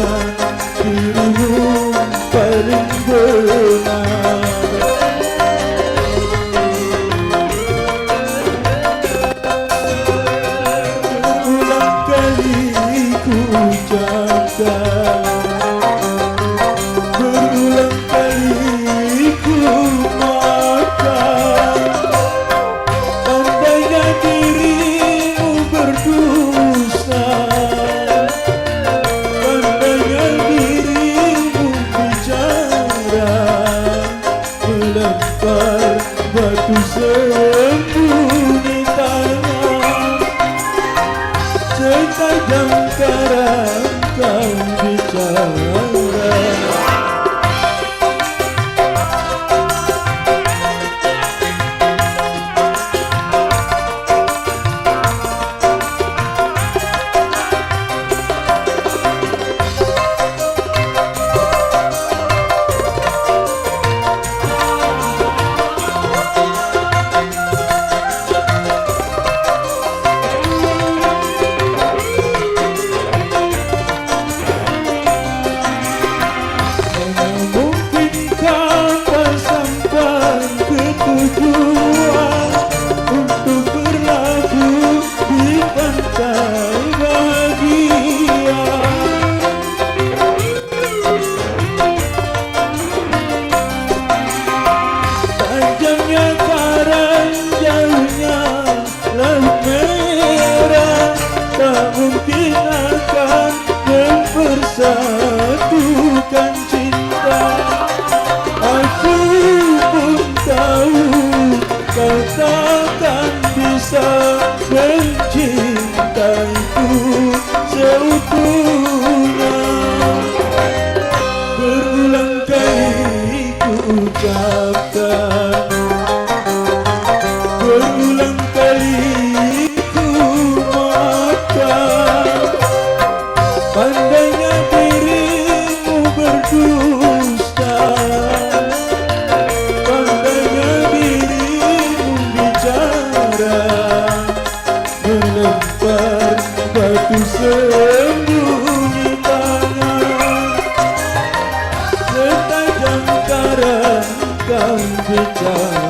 bukan dirimu paling benar. Berulang kali ku ucapkan, berulang kali ku maafkan. Andainya dirimu berdosa, andainya dirimu bicara, melempar batu sembunyi tangan, setajam karang kau bicara. Mungkin akan mempersatukan cinta. Aku pun tahu kau takkan bisa mencintaiku seutuhnya. Berulang kali ku ucapkan, berulang kali andainya dirimu berdusta, andainya dirimu bicara, melempar batu sembunyi tangan, setajam karang kau bicara.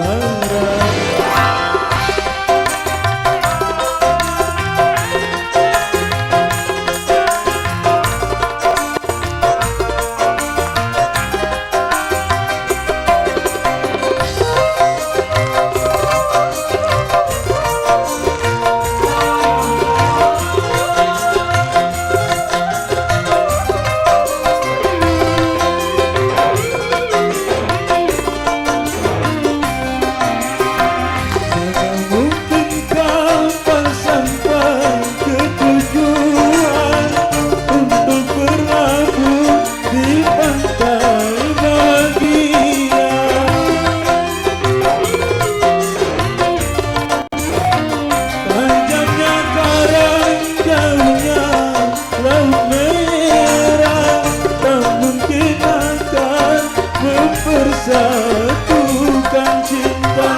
Satukan cinta.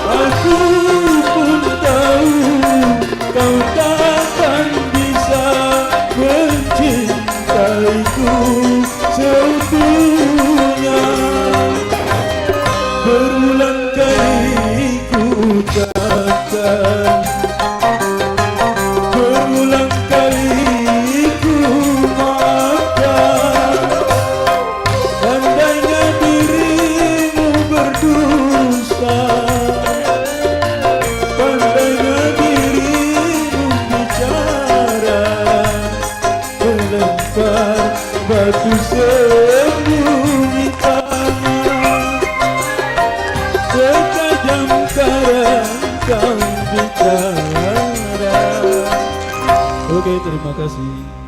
Aku pun tahu kau takkan bisa mencintaiku seutuhnya. Berulang kali ku ucapkan, berulang kali ku maafkan. Andainya dirimu berdusta, andainya dirimu bicara, melempar batu sembunyi tangan, setajam karang kau bicara. Oke, terima kasih.